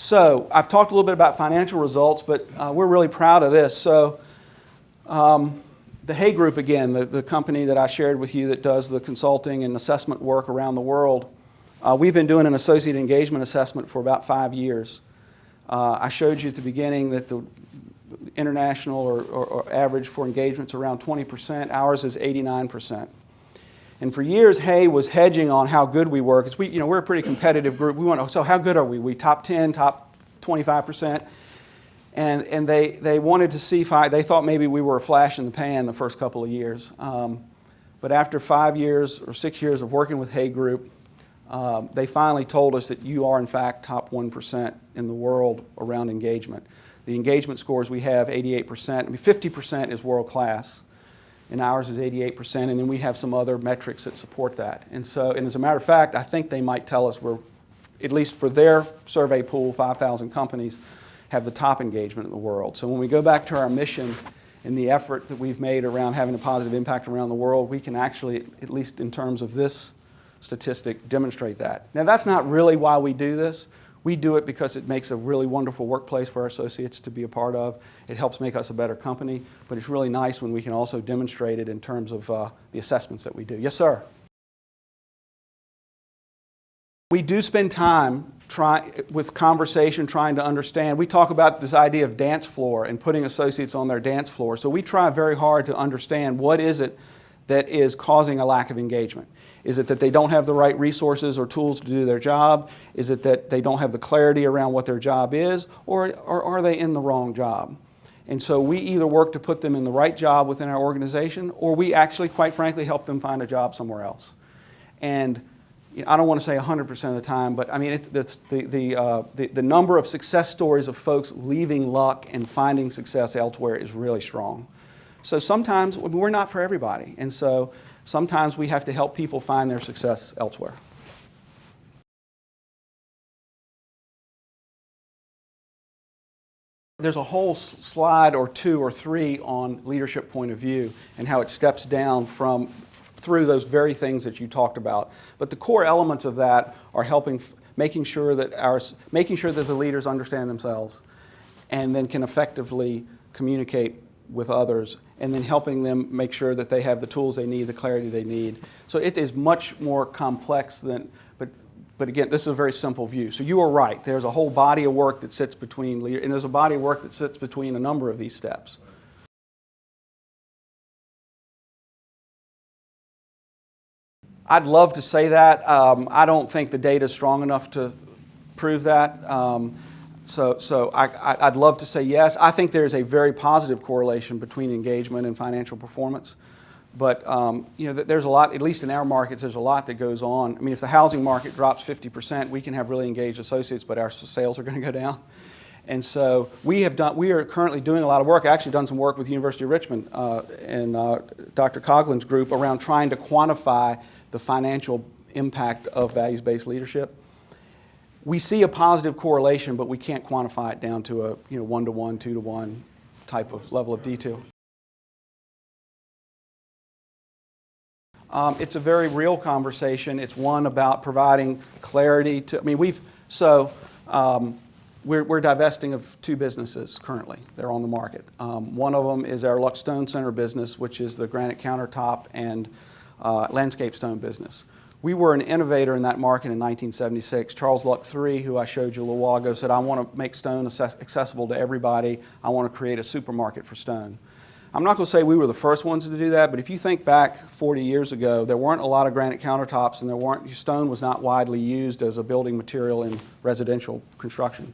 So I've talked a little bit about financial results, but we're really proud of this. So the Hay Group, again, the company that I shared with you that does the consulting and assessment work around the world, we've been doing an associate engagement assessment for about 5 years. I showed you at the beginning that the international or average for engagements around 20%. Ours is 89%. And for years, Hay was hedging on how good we were, because we're a pretty competitive group. We want, so how good are we? We top 10, top 25%. And they wanted to see, they thought maybe we were a flash in the pan the first couple of years. But after 5 years or 6 years of working with Hay Group, they finally told us that you are, in fact, top 1% in the world around engagement. The engagement scores we have, 88%. I mean, 50% is world class, and ours is 88%, and then we have some other metrics that support that. And so, and as a matter of fact, I think they might tell us we're, at least for their survey pool, 5,000 companies, have the top engagement in the world. So when we go back to our mission and the effort that we've made around having a positive impact around the world, we can actually, at least in terms of this statistic, demonstrate that. Now, that's not really why we do this. We do it because it makes a really wonderful workplace for our associates to be a part of. It helps make us a better company, but it's really nice when we can also demonstrate it in terms of the assessments that we do. Yes, sir? We do spend time with conversation trying to understand. We talk about this idea of dance floor and putting associates on their dance floor. So we try very hard to understand what is it that is causing a lack of engagement. Is it that they don't have the right resources or tools to do their job? Is it that they don't have the clarity around what their job is? Or are they in the wrong job? And so we either work to put them in the right job within our organization, or we actually, quite frankly, help them find a job somewhere else. And I don't want to say 100% of the time, but I mean, the number of success stories of folks leaving luck and finding success elsewhere is really strong. So sometimes we're not for everybody, and so sometimes we have to help people find their success elsewhere. There's a whole slide or two or three on leadership point of view and how it steps down through those very things that you talked about. But the core elements of that are making sure that the leaders understand themselves and then can effectively communicate with others, and then helping them make sure that they have the tools they need, the clarity they need. So it is much more complex than, but again, this is a very simple view. So you are right. There's a whole body of work that sits between leaders, and there's a body of work that sits between a number of these steps. I'd love to say that. I don't think the data is strong enough to prove that. So I'd love to say yes. I think there's a very positive correlation between engagement and financial performance. But there's a lot, at least in our markets, there's a lot that goes on. I mean, if the housing market drops 50%, we can have really engaged associates, but our sales are going to go down. And so we are currently doing a lot of work. I actually done some work with the University of Richmond and Dr. Coughlin's group around trying to quantify the financial impact of values-based leadership. We see a positive correlation, but we can't quantify it down to a 1-to-1, 2-to-1 type of level of detail. It's a very real conversation. It's one about providing clarity to. I mean, we're divesting of 2 businesses currently. They're on the market. One of them is our Luck Stone Center business, which is the granite countertop and landscape stone business. We were an innovator in that market in 1976. Charles Luck III, who I showed you a little while ago, said, I want to make stone accessible to everybody. I want to create a supermarket for stone. I'm not going to say we were the first ones to do that, but if you think back 40 years ago, there weren't a lot of granite countertops, and stone was not widely used as a building material in residential construction.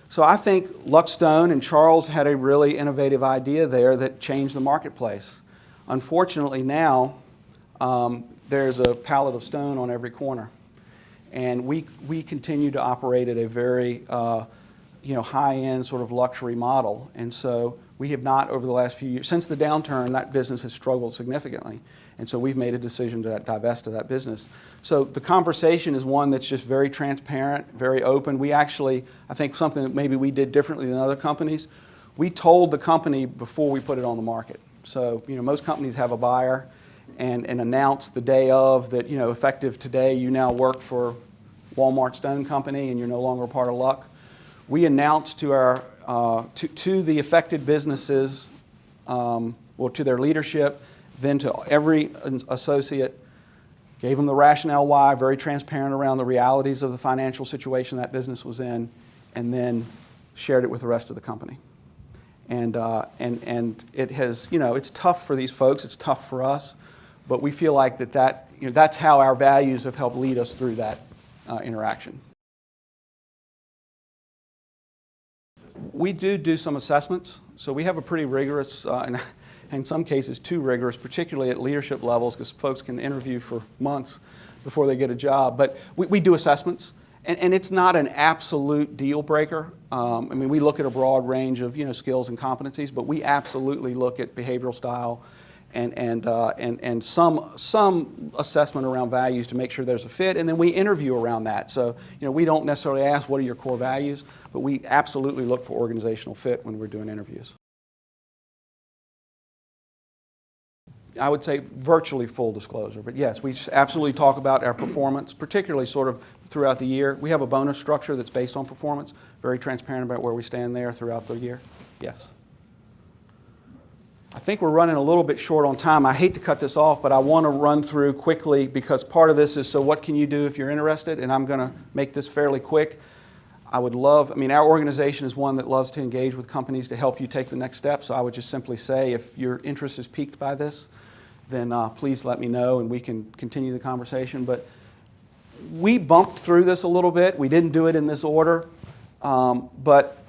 So I think Luck Stone and Charles had a really innovative idea there that changed the marketplace. Unfortunately now, there's a pallet of stone on every corner. And we continue to operate at a very high-end sort of luxury model. And so we have not, over the last few years, since the downturn, that business has struggled significantly. And so we've made a decision to divest of that business. So the conversation is one that's just very transparent, very open. We actually, I think something that maybe we did differently than other companies, we told the company before we put it on the market. So, most companies have a buyer and announce the day of that, effective today, you now work for Walmart Stone Company and you're no longer part of Luck. we announce to our to the affected businesses, well, to their leadership, then to every associate, gave them the rationale why, very transparent around the realities of the financial situation that business was in, and then shared it with the rest of the company. And it has, it's tough for these folks, it's tough for us, but we feel like that's how our values have helped lead us through that interaction. We do some assessments, so we have a pretty rigorous, and in some cases too rigorous, particularly at leadership levels, because folks can interview for months before they get a job. But we do assessments, and it's not an absolute deal breaker. I mean, we look at a broad range of skills and competencies, but we absolutely look at behavioral style and some assessment around values to make sure there's a fit, and then we interview around that. So we don't necessarily ask what are your core values, but we absolutely look for organizational fit when we're doing interviews. I would say virtually full disclosure, but yes, we absolutely talk about our performance, particularly sort of throughout the year. We have a bonus structure that's based on performance, very transparent about where we stand there throughout the year. Yes. I think we're running a little bit short on time. I hate to cut this off, but I want to run through quickly because part of this is, so what can you do if you're interested? And I'm going to make this fairly quick. Our organization is one that loves to engage with companies to help you take the next step. So I would just simply say, if your interest is piqued by this, then please let me know and we can continue the conversation. But we bumped through this a little bit. We didn't do it in this order, but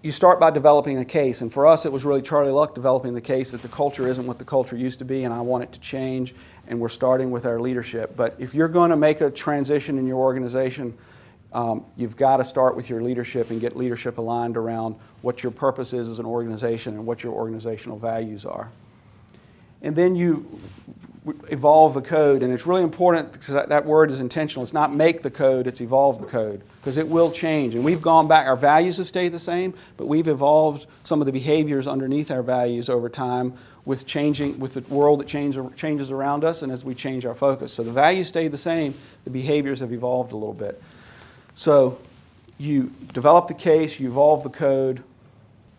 you start by developing a case. And for us, it was really Charlie Luck developing the case that the culture isn't what the culture used to be, and I want it to change, and we're starting with our leadership. But if you're going to make a transition in your organization, you've got to start with your leadership and get leadership aligned around what your purpose is as an organization and what your organizational values are. And then you evolve the code, and it's really important because that word is intentional. It's not make the code, it's evolve the code, because it will change. And we've gone back, our values have stayed the same, but we've evolved some of the behaviors underneath our values over time with the world that changes around us and as we change our focus. So the values stayed the same, the behaviors have evolved a little bit. So you develop the case, you evolve the code,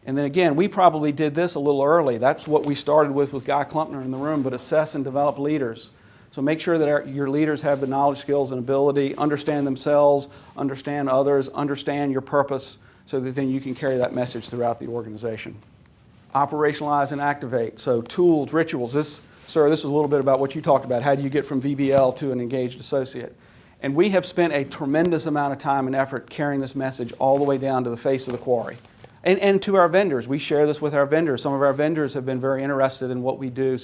and then again, we probably did this a little early. That's what we started with Guy Klumpner in the room, but assess and develop leaders. So make sure that your leaders have the knowledge, skills, and ability, understand themselves, understand others, understand your purpose, so that then you can carry that message throughout the organization. Operationalize and activate. So tools, rituals. This is a little bit about what you talked about. How do you get from VBL to an engaged associate? And we have spent a tremendous amount of time and effort carrying this message all the way down to the face of the quarry. And to our vendors. We share this with our vendors. Some of our vendors have been very interested in what we do.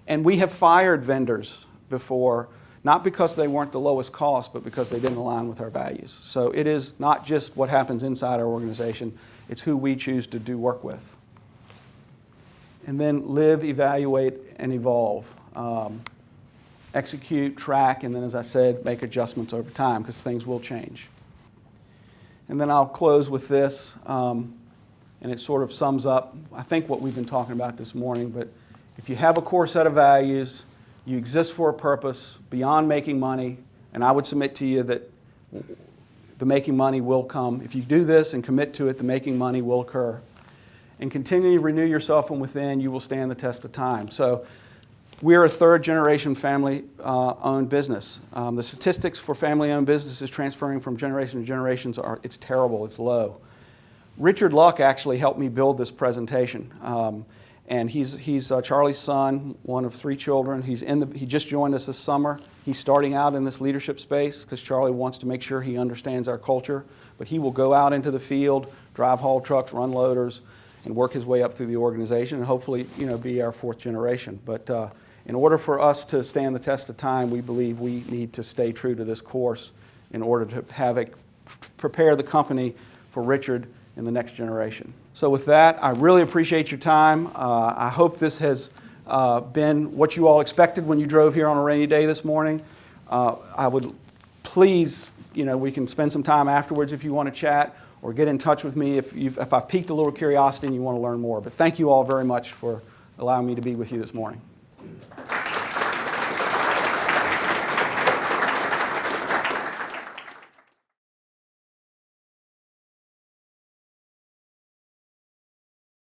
And we have fired vendors before, not because they weren't the lowest cost, but because they didn't align with our values. So it is not just what happens inside our organization, it's who we choose to do work with. And then live, evaluate, and evolve. Execute, track, and then, as I said, make adjustments over time, because things will change. And then I'll close with this. And it sort of sums up, I think, what we've been talking about this morning. But if you have a core set of values, you exist for a purpose beyond making money, and I would submit to you that the making money will come. If you do this and commit to it, the making money will occur. And continually renew yourself from within, you will stand the test of time. So we're a third-generation family-owned business. The statistics for family-owned businesses transferring from generation to generations it's terrible, it's low. Richard Luck actually helped me build this presentation. And he's Charlie's son, one of 3 children. He just joined us this summer. He's starting out in this leadership space because Charlie wants to make sure he understands our culture. But he will go out into the field, drive haul trucks, run loaders, and work his way up through the organization and hopefully be our 4th generation. But in order for us to stand the test of time, we believe we need to stay true to this course in order to prepare the company for Richard in the next generation. So with that, I really appreciate your time. I hope this has been what you all expected when you drove here on a rainy day this morning. I would please, we can spend some time afterwards if you want to chat, or get in touch with me if I've piqued a little curiosity and you want to learn more. But thank you all very much for allowing me to be with you this morning.